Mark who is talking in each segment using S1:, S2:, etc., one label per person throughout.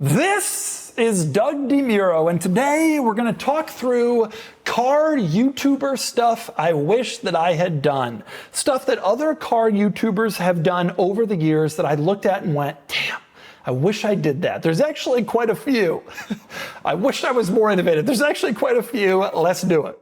S1: This is Doug DeMuro, and today we're going to talk through car YouTuber stuff I wish that I had done. Stuff that other car YouTubers have done over the years that I looked at and went, damn, I wish I did that. There's actually quite a few. I wish I was more innovative. There's actually quite a few. Let's do it.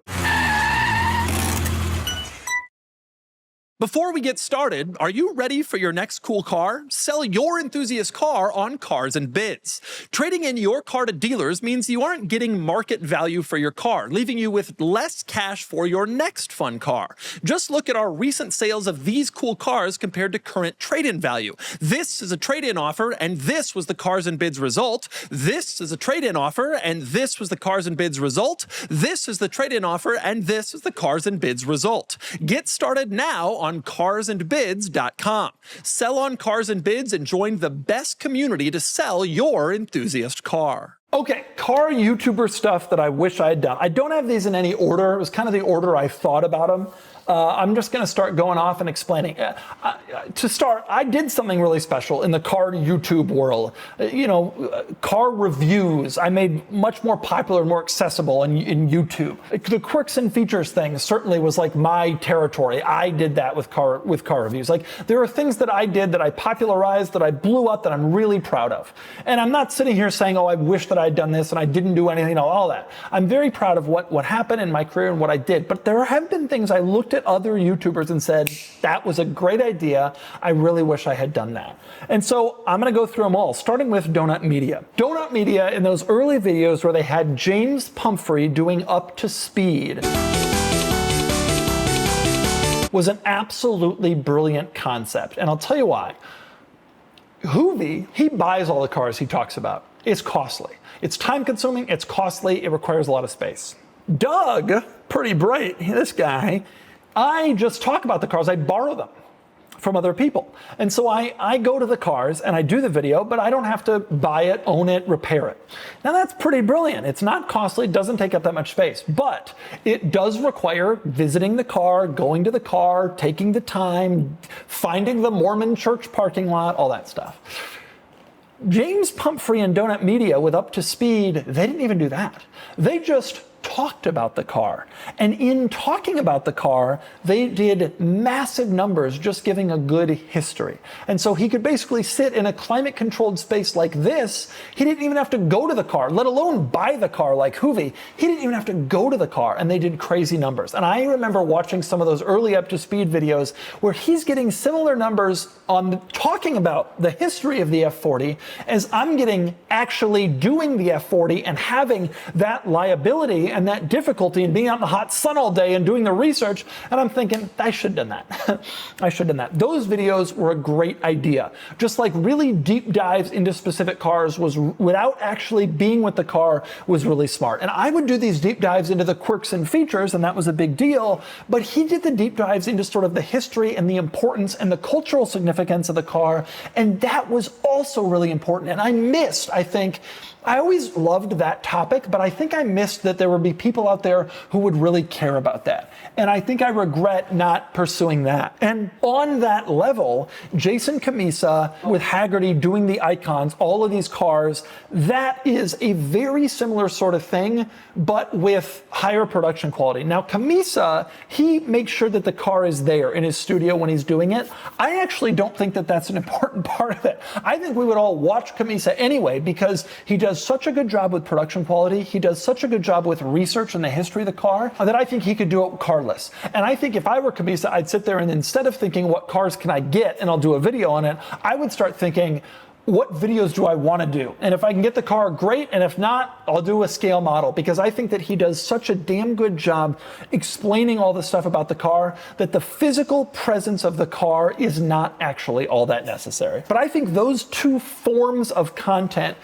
S2: Before we get started, are you ready for your next cool car? Sell your enthusiast car on Cars and Bids. Trading in your car to dealers means you aren't getting market value for your car, leaving you with less cash for your next fun car. Just look at our recent sales of these cool cars compared to current trade-in value. This is a trade-in offer, and this was the Cars and Bids result. This is a trade-in offer, and this was the Cars and Bids result. This is the trade-in offer, and this is the Cars and Bids result. Get started now on carsandbids.com. Sell on Cars and Bids and join the best community to sell your enthusiast car.
S1: Okay, car YouTuber stuff that I wish I had done. I don't have these in any order. It was kind of the order I thought about them. I'm just going to start going off and explaining. To start, I did something really special in the car YouTube world. Car reviews I made much more popular and more accessible in YouTube. The quirks and features thing certainly was like my territory. I did that with car reviews. Like, there are things that I did that I popularized, that I blew up, that I'm really proud of. And I'm not sitting here saying, oh, I wish that I'd done this and I didn't do anything, all that. I'm very proud of what happened in my career and what I did. But there have been things I looked at other YouTubers and said, that was a great idea. I really wish I had done that. And so I'm going to go through them all, starting with Donut Media. Donut Media, in those early videos where they had James Pumphrey doing Up to Speed, was an absolutely brilliant concept. And I'll tell you why. Hoovy, he buys all the cars he talks about. It's costly. It's time consuming. It's costly. It requires a lot of space. Doug, pretty bright, this guy, I just talk about the cars. I borrow them from other people. And so I go to the cars and I do the video, but I don't have to buy it, own it, repair it. Now that's pretty brilliant. It's not costly, it doesn't take up that much space, but it does require visiting the car, going to the car, taking the time, finding the Mormon church parking lot, all that stuff. James Pumphrey and Donut Media with Up to Speed, they didn't even do that. They just talked about the car. And in talking about the car, they did massive numbers just giving a good history. And so he could basically sit in a climate-controlled space like this. He didn't even have to go to the car, let alone buy the car like Hoovy. He didn't even have to go to the car, and they did crazy numbers. And I remember watching some of those early Up to Speed videos where he's getting similar numbers on talking about the history of the F40 as I'm getting actually doing the F40 and having that liability and that difficulty and being out in the hot sun all day and doing the research. And I'm thinking, I should have done that. I should have done that. Those videos were a great idea. Just like really deep dives into specific cars was, without actually being with the car, was really smart. And I would do these deep dives into the quirks and features, and that was a big deal. But he did the deep dives into sort of the history and the importance and the cultural significance of the car. And that was also really important. And I always loved that topic, but I think I missed that there would be people out there who would really care about that. And I think I regret not pursuing that. And on that level, Jason Cammisa with Hagerty doing the icons, all of these cars, that is a very similar sort of thing, but with higher production quality. Now, Cammisa, he makes sure that the car is there in his studio when he's doing it. I actually don't think that that's an important part of it. I think we would all watch Cammisa anyway because he does such a good job with production quality. He does such a good job with research and the history of the car that I think he could do it carless. And I think if I were Cammisa, I'd sit there and instead of thinking, what cars can I get? And I'll do a video on it. I would start thinking, what videos do I want to do? And if I can get the car, great. And if not, I'll do a scale model, because I think that he does such a damn good job explaining all the stuff about the car that the physical presence of the car is not actually all that necessary. But I think those two forms of content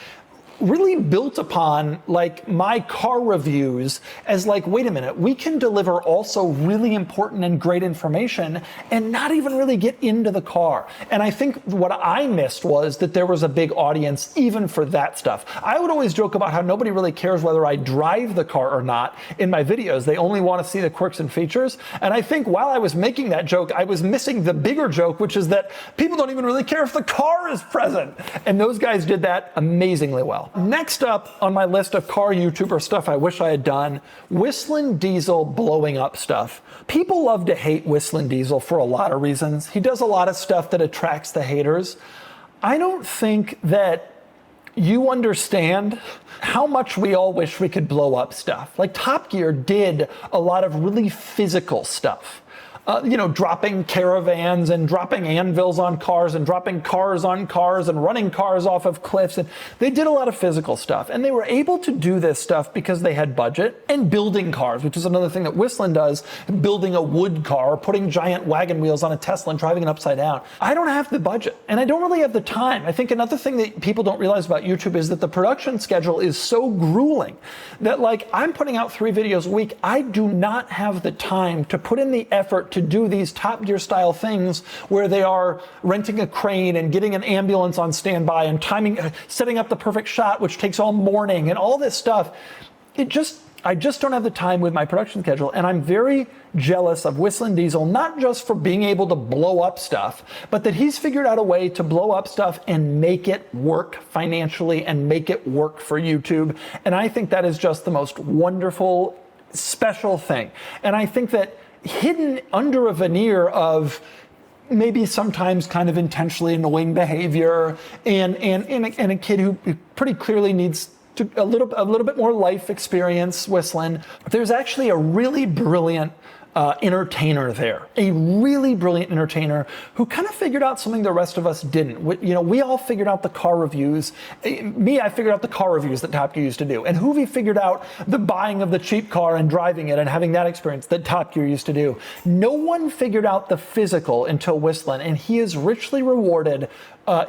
S1: really built upon like my car reviews as like, wait a minute, we can deliver also really important and great information and not even really get into the car. And I think what I missed was that there was a big audience even for that stuff. I would always joke about how nobody really cares whether I drive the car or not in my videos. They only want to see the quirks and features. And I think while I was making that joke, I was missing the bigger joke, which is that people don't even really care if the car is present. And those guys did that amazingly well. Next up on my list of car YouTuber stuff I wish I had done, WhistlinDiesel blowing up stuff. People love to hate WhistlinDiesel for a lot of reasons. He does a lot of stuff that attracts the haters. I don't think that you understand how much we all wish we could blow up stuff. Like Top Gear did a lot of really physical stuff. Dropping caravans and dropping anvils on cars and dropping cars on cars and running cars off of cliffs. And they did a lot of physical stuff. And they were able to do this stuff because they had budget, and building cars, which is another thing that Whistlin does, building a wood car, putting giant wagon wheels on a Tesla and driving it upside down. I don't have the budget, and I don't really have the time. I think another thing that people don't realize about YouTube is that the production schedule is so grueling that, like, I'm putting out 3 videos a week. I do not have the time to put in the effort to do these Top Gear style things where they are renting a crane and getting an ambulance on standby and setting up the perfect shot, which takes all morning and all this stuff. I just don't have the time with my production schedule, and I'm very jealous of WhistlinDiesel, not just for being able to blow up stuff, but that he's figured out a way to blow up stuff and make it work financially and make it work for YouTube. And I think that is just the most wonderful, special thing. And I think that hidden under a veneer of maybe sometimes kind of intentionally annoying behavior and a kid who pretty clearly needs a little bit more life experience, Whistlin, there's actually a really brilliant entertainer there, a really brilliant entertainer who kind of figured out something the rest of us didn't. We all figured out the car reviews. I figured out the car reviews that Top Gear used to do. And Hoovy figured out the buying of the cheap car and driving it and having that experience that Top Gear used to do. No one figured out the physical until Whistlin, and he is richly rewarded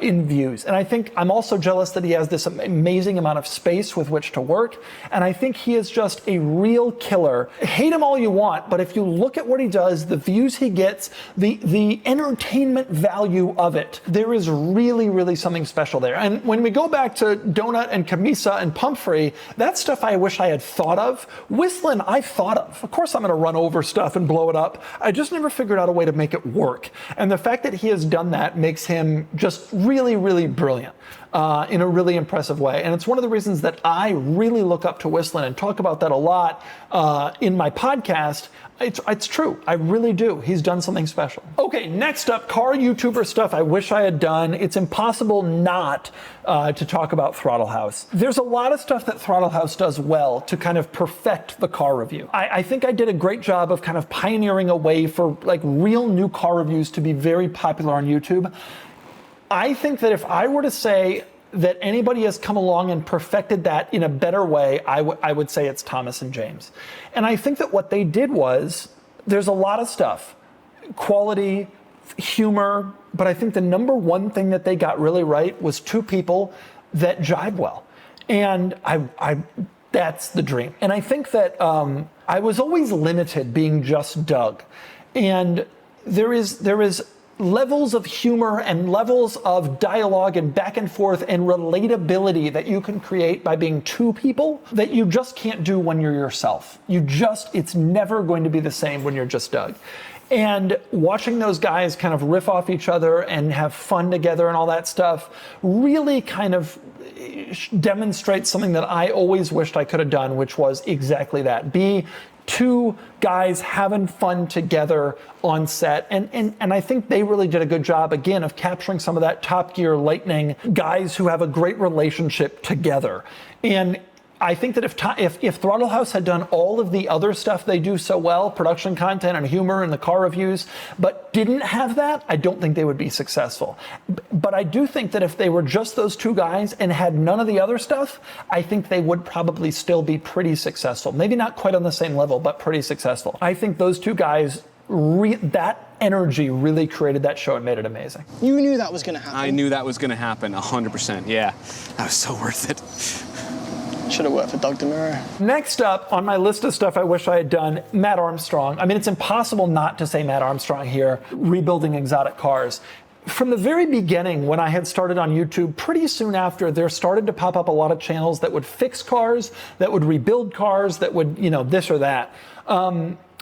S1: in views. And I think I'm also jealous that he has this amazing amount of space with which to work. And I think he is just a real killer. Hate him all you want, but if you look at what he does, the views he gets, the entertainment value of it, there is really, really something special there. And when we go back to Donut and Cammisa and Pumphrey, that stuff I wish I had thought of. Whistlin, I thought of. Of course I'm going to run over stuff and blow it up. I just never figured out a way to make it work. And the fact that he has done that makes him just really, really brilliant in a really impressive way. And it's one of the reasons that I really look up to Whistlin and talk about that a lot in my podcast. It's true. I really do. He's done something special. Okay, next up, car YouTuber stuff I wish I had done. It's impossible not to talk about Throttle House. There's a lot of stuff that Throttle House does well to kind of perfect the car review. I think I did a great job of kind of pioneering a way for like real new car reviews to be very popular on YouTube. I think that if I were to say that anybody has come along and perfected that in a better way, I would say it's Thomas and James. And I think that what they did was, there's a lot of stuff, quality, humor, but I think the number one thing that they got really right was 2 people that jive well. And that's the dream. And I think that I was always limited being just Doug. And there is levels of humor and levels of dialogue and back and forth and relatability that you can create by being 2 people that you just can't do when you're yourself. It's never going to be the same when you're just Doug. And watching those guys kind of riff off each other and have fun together and all that stuff really kind of demonstrates something that I always wished I could have done, which was exactly that. Be 2 guys having fun together on set. And I think they really did a good job, again, of capturing some of that Top Gear Lightning guys who have a great relationship together. And I think that if Throttle House had done all of the other stuff they do so well, production content and humor and the car reviews, but didn't have that, I don't think they would be successful. But I do think that if they were just those 2 guys and had none of the other stuff, I think they would probably still be pretty successful. Maybe not quite on the same level, but pretty successful. I think those 2 guys, that energy really created that show and made it amazing.
S3: You knew that was going to happen.
S4: I knew that was going to happen, 100%. Yeah, that was so worth it.
S3: Should have worked for Doug DeMuro.
S1: Next up on my list of stuff I wish I had done, Matt Armstrong. I mean, it's impossible not to say Matt Armstrong here, rebuilding exotic cars. From the very beginning, when I had started on YouTube, pretty soon after, there started to pop up a lot of channels that would fix cars, that would rebuild cars, that would, you know, this or that.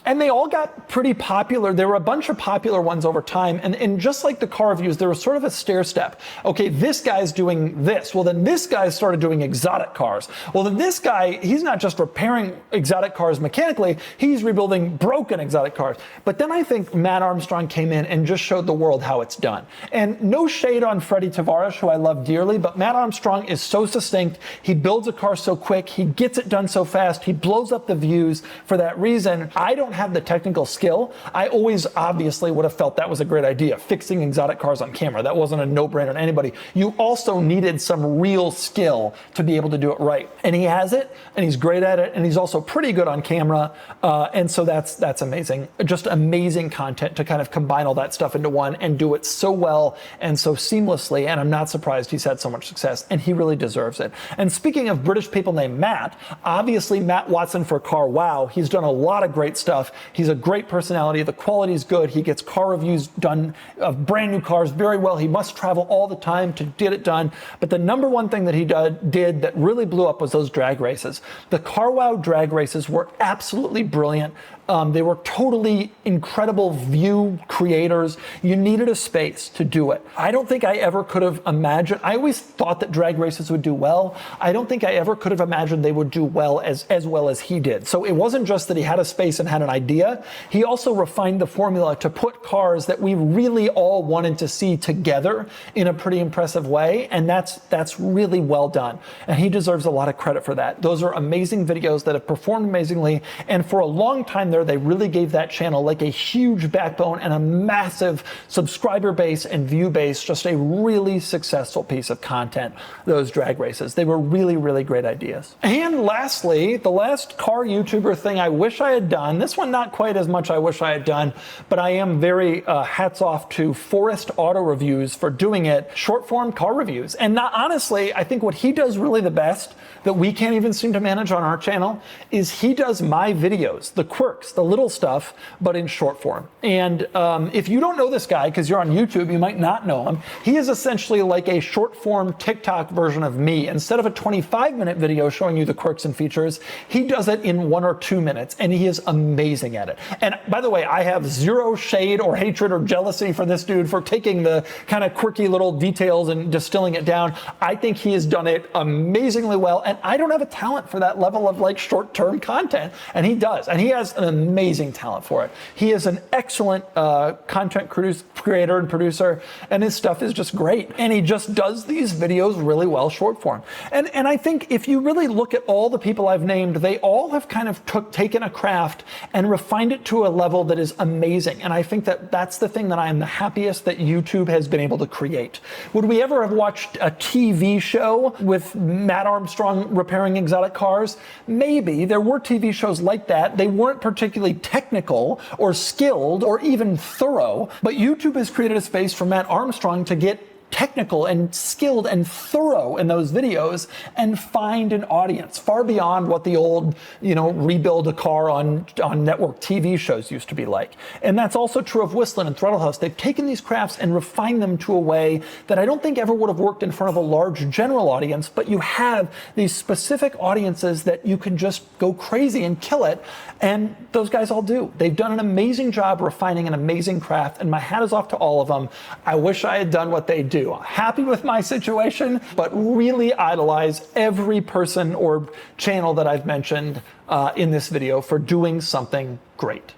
S1: And they all got pretty popular. There were a bunch of popular ones over time. And just like the car reviews, there was sort of a stair step. Okay, this guy's doing this. Well, then this guy started doing exotic cars. Well, then this guy, he's not just repairing exotic cars mechanically, he's rebuilding broken exotic cars. But then I think Matt Armstrong came in and just showed the world how it's done. And no shade on Freddie Tavares, who I love dearly, but Matt Armstrong is so succinct. He builds a car so quick. He gets it done so fast. He blows up the views for that reason. I don't have the technical skill. I always obviously would have felt that was a great idea, fixing exotic cars on camera. That wasn't a no-brainer to anybody. You also needed some real skill to be able to do it right. And he has it, and he's great at it, and he's also pretty good on camera. And so that's amazing. Just amazing content to kind of combine all that stuff into one and do it so well and so seamlessly. And I'm not surprised he's had so much success, and he really deserves it. And speaking of British people named Matt, obviously Matt Watson for Carwow. He's done a lot of great stuff. He's a great personality. The quality is good. He gets car reviews done of brand new cars very well. He must travel all the time to get it done. But the number one thing that he did that really blew up was those drag races. The Carwow drag races were absolutely brilliant. They were totally incredible view creators. You needed a space to do it. I don't think I ever could have imagined. I always thought that drag races would do well. I don't think I ever could have imagined they would do well as well as he did. So it wasn't just that he had a space and had an idea. He also refined the formula to put cars that we really all wanted to see together in a pretty impressive way. And that's really well done. And he deserves a lot of credit for that. Those are amazing videos that have performed amazingly. And for a long time there, they really gave that channel like a huge backbone and a massive subscriber base and view base, just a really successful piece of content, those drag races. They were really, really great ideas. And lastly, the last car YouTuber thing I wish I had done, this one not quite as much I wish I had done, but I am very hats off to Forrest Auto Reviews for doing it, short form car reviews. And not, honestly, I think what he does really the best that we can't even seem to manage on our channel is he does my videos, the quirks, the little stuff, but in short form. And if you don't know this guy, because you're on YouTube, you might not know him. He is essentially like a short form TikTok version of me. Instead of a 25-minute video showing you the quirks and features, he does it in 1 or 2 minutes, and he is amazing at it. And by the way, I have zero shade or hatred or jealousy for this dude for taking the kind of quirky little details and distilling it down. I think he has done it amazingly well, and I don't have a talent for that level of like short-term content, and he does, and he has an amazing talent for it. He is an excellent content creator and producer, and his stuff is just great, and he just does these videos really well short form. And I think if you really look at all the people I've named, they all have kind of taken a craft and refined it to a level that is amazing. And I think that that's the thing that I am the happiest that YouTube has been able to create. Would we ever have watched a TV show with Matt Armstrong repairing exotic cars? Maybe. There were TV shows like that. They weren't particularly technical or skilled or even thorough, but YouTube has created a space for Matt Armstrong to get technical and skilled and thorough in those videos and find an audience far beyond what the old, rebuild a car on network TV shows used to be like. And that's also true of Whistling and Throttle House. They've taken these crafts and refined them to a way that I don't think ever would have worked in front of a large general audience, but you have these specific audiences that you can just go crazy and kill it. And those guys all do. They've done an amazing job refining an amazing craft, and my hat is off to all of them. I wish I had done what they do. Happy with my situation, but really idolize every person or channel that I've mentioned in this video for doing something great.